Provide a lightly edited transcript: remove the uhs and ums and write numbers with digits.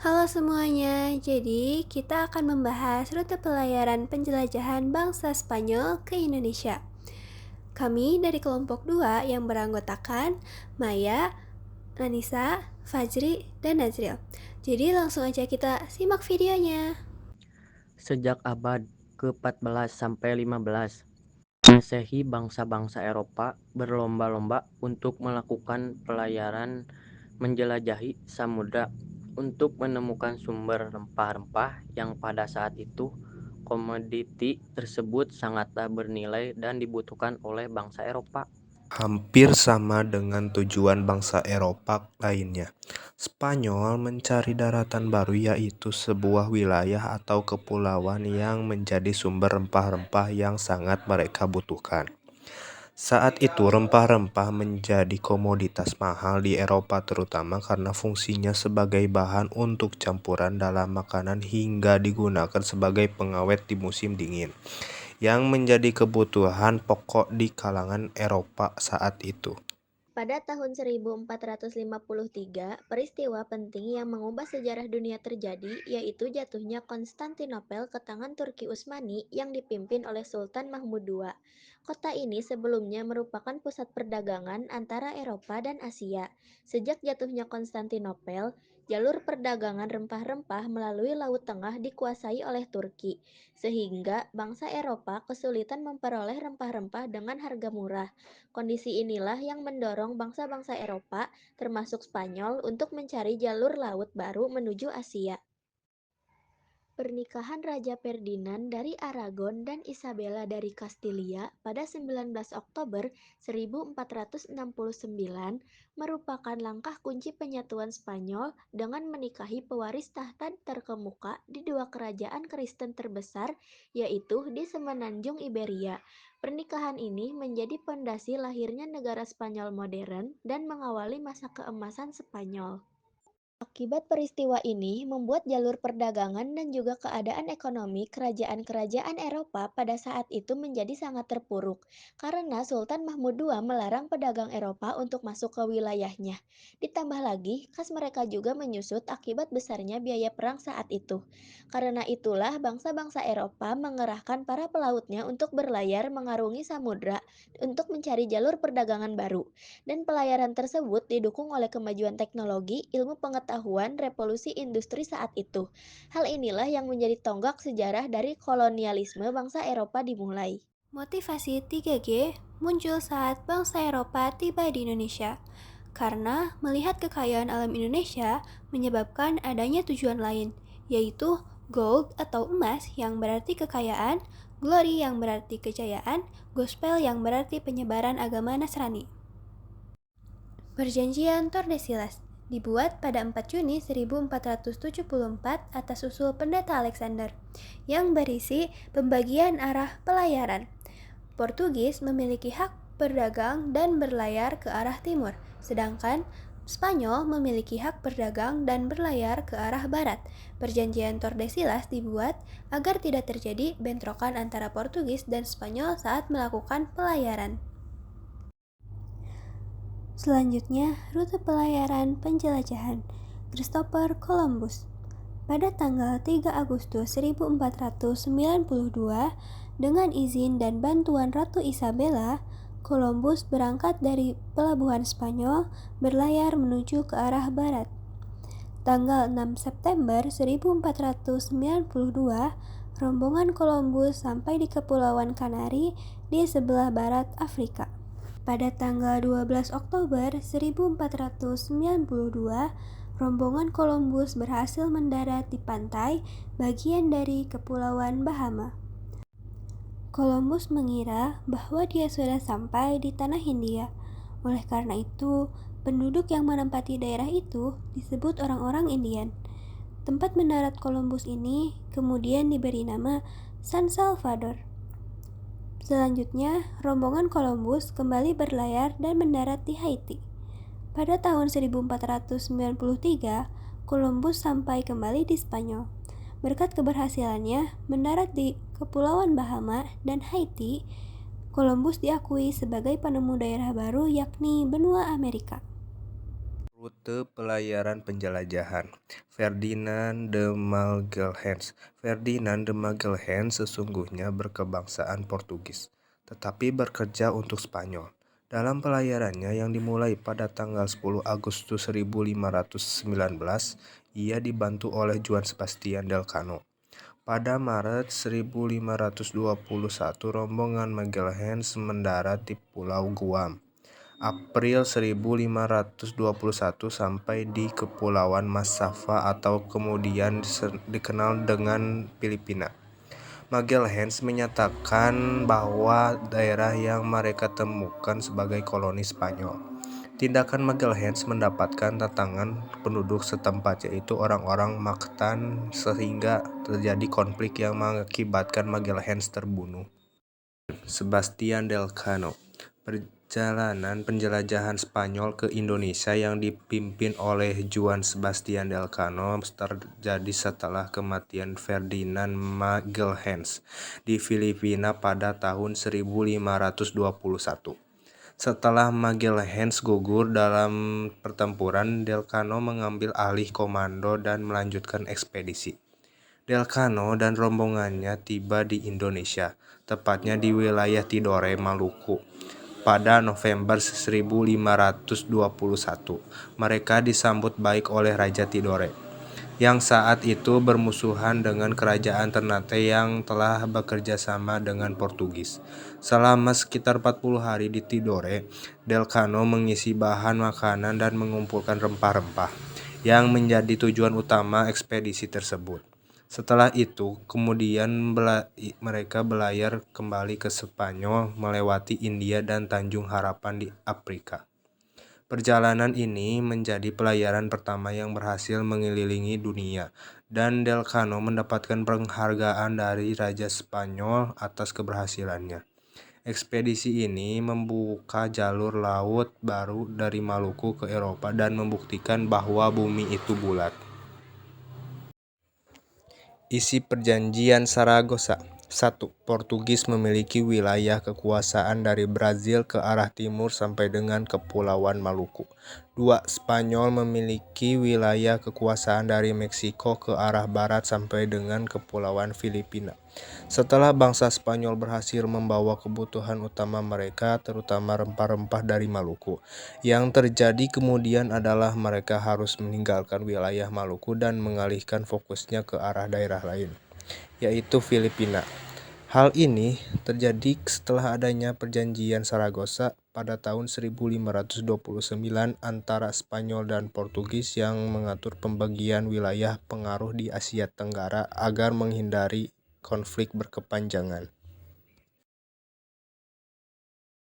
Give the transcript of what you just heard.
Halo semuanya, jadi kita akan membahas rute pelayaran penjelajahan bangsa Spanyol ke Indonesia. Kami dari kelompok 2 yang beranggotakan Maya, Ranisa, Fajri, dan Nazril. Jadi langsung aja kita simak videonya. Sejak abad ke-14 sampai 15, Masehi bangsa-bangsa Eropa berlomba-lomba untuk melakukan pelayaran menjelajahi samudra untuk menemukan sumber rempah-rempah yang pada saat itu komoditi tersebut sangatlah bernilai dan dibutuhkan oleh bangsa Eropa. Hampir sama dengan tujuan bangsa Eropa lainnya, Spanyol mencari daratan baru, yaitu sebuah wilayah atau kepulauan yang menjadi sumber rempah-rempah yang sangat mereka butuhkan. Saat itu rempah-rempah menjadi komoditas mahal di Eropa, terutama karena fungsinya sebagai bahan untuk campuran dalam makanan hingga digunakan sebagai pengawet di musim dingin, yang menjadi kebutuhan pokok di kalangan Eropa saat itu. Pada tahun 1453, peristiwa penting yang mengubah sejarah dunia terjadi, yaitu jatuhnya Konstantinopel ke tangan Turki Utsmani yang dipimpin oleh Sultan Mahmud II. Kota ini sebelumnya merupakan pusat perdagangan antara Eropa dan Asia. Sejak jatuhnya Konstantinopel, jalur perdagangan rempah-rempah melalui Laut Tengah dikuasai oleh Turki, sehingga bangsa Eropa kesulitan memperoleh rempah-rempah dengan harga murah. Kondisi inilah yang mendorong bangsa-bangsa Eropa, termasuk Spanyol, untuk mencari jalur laut baru menuju Asia. Pernikahan Raja Ferdinand dari Aragon dan Isabella dari Kastilia pada 19 Oktober 1469 merupakan langkah kunci penyatuan Spanyol dengan menikahi pewaris tahta terkemuka di dua kerajaan Kristen terbesar, yaitu di semenanjung Iberia. Pernikahan ini menjadi pondasi lahirnya negara Spanyol modern dan mengawali masa keemasan Spanyol. Akibat peristiwa ini membuat jalur perdagangan dan juga keadaan ekonomi kerajaan-kerajaan Eropa pada saat itu menjadi sangat terpuruk, karena Sultan Mahmud II melarang pedagang Eropa untuk masuk ke wilayahnya. Ditambah lagi, kas mereka juga menyusut akibat besarnya biaya perang saat itu. Karena itulah bangsa-bangsa Eropa mengerahkan para pelautnya untuk berlayar mengarungi samudra untuk mencari jalur perdagangan baru. Dan pelayaran tersebut didukung oleh kemajuan teknologi, ilmu pengetahuan, revolusi industri saat itu. Hal inilah yang menjadi tonggak sejarah dari kolonialisme bangsa Eropa dimulai. Motivasi 3G muncul saat bangsa Eropa tiba di Indonesia. Karena melihat kekayaan alam Indonesia menyebabkan adanya tujuan lain, yaitu gold atau emas yang berarti kekayaan, glory yang berarti kejayaan, gospel yang berarti penyebaran agama Nasrani. Perjanjian Tordesillas dibuat pada 4 Juni 1474 atas usul Pendeta Alexander, yang berisi pembagian arah pelayaran. Portugis memiliki hak berdagang dan berlayar ke arah timur, sedangkan Spanyol memiliki hak berdagang dan berlayar ke arah barat. Perjanjian Tordesillas dibuat agar tidak terjadi bentrokan antara Portugis dan Spanyol saat melakukan pelayaran. Selanjutnya, rute pelayaran penjelajahan Christopher Columbus. Pada tanggal 3 Agustus 1492, dengan izin dan bantuan Ratu Isabella, Columbus berangkat dari pelabuhan Spanyol berlayar menuju ke arah barat. Tanggal 6 September 1492, rombongan Columbus sampai di Kepulauan Kanari di sebelah barat Afrika. Pada tanggal 12 Oktober 1492, rombongan Columbus berhasil mendarat di pantai bagian dari Kepulauan Bahama. Columbus mengira bahwa dia sudah sampai di tanah Hindia. Oleh karena itu, penduduk yang menempati daerah itu disebut orang-orang Indian. Tempat mendarat Columbus ini kemudian diberi nama San Salvador. Selanjutnya, rombongan Columbus kembali berlayar dan mendarat di Haiti. Pada tahun 1493, Columbus sampai kembali di Spanyol. Berkat keberhasilannya mendarat di Kepulauan Bahama dan Haiti, Columbus diakui sebagai penemu daerah baru yakni benua Amerika. Rute pelayaran penjelajahan Ferdinand de Magalhães. Ferdinand de Magalhães sesungguhnya berkebangsaan Portugis, tetapi bekerja untuk Spanyol. Dalam pelayarannya yang dimulai pada tanggal 10 Agustus 1519, ia dibantu oleh Juan Sebastian Elcano. Pada Maret 1521, rombongan Magalhães mendarat di Pulau Guam. April 1521 sampai di Kepulauan Massawa atau kemudian dikenal dengan Filipina. Magalhães menyatakan bahwa daerah yang mereka temukan sebagai koloni Spanyol. Tindakan Magalhães mendapatkan tantangan penduduk setempat, yaitu orang-orang Mactan, sehingga terjadi konflik yang mengakibatkan Magalhães terbunuh. Sebastian Elcano. Perjalanan penjelajahan Spanyol ke Indonesia yang dipimpin oleh Juan Sebastian Elcano terjadi setelah kematian Ferdinand Magalhães di Filipina pada tahun 1521. Setelah Magalhães gugur dalam pertempuran, Elcano mengambil alih komando dan melanjutkan ekspedisi. Elcano dan rombongannya tiba di Indonesia, tepatnya di wilayah Tidore, Maluku, pada November 1521. Mereka disambut baik oleh Raja Tidore, yang saat itu bermusuhan dengan kerajaan Ternate yang telah bekerja sama dengan Portugis. Selama sekitar 40 hari di Tidore, Elcano mengisi bahan makanan dan mengumpulkan rempah-rempah, yang menjadi tujuan utama ekspedisi tersebut. Setelah itu, kemudian mereka belayar kembali ke Spanyol melewati India dan Tanjung Harapan di Afrika. Perjalanan ini menjadi pelayaran pertama yang berhasil mengelilingi dunia, dan Elcano mendapatkan penghargaan dari Raja Spanyol atas keberhasilannya. Ekspedisi ini membuka jalur laut baru dari Maluku ke Eropa dan membuktikan bahwa bumi itu bulat. Isi Perjanjian Saragossa. 1. Portugis memiliki wilayah kekuasaan dari Brazil ke arah timur sampai dengan Kepulauan Maluku. 2. Spanyol memiliki wilayah kekuasaan dari Meksiko ke arah barat sampai dengan Kepulauan Filipina. Setelah bangsa Spanyol berhasil membawa kebutuhan utama mereka, terutama rempah-rempah dari Maluku, yang terjadi kemudian adalah mereka harus meninggalkan wilayah Maluku dan mengalihkan fokusnya ke arah daerah lain, yaitu Filipina. Hal ini terjadi setelah adanya Perjanjian Saragossa pada tahun 1529 antara Spanyol dan Portugis yang mengatur pembagian wilayah pengaruh di Asia Tenggara agar menghindari konflik berkepanjangan.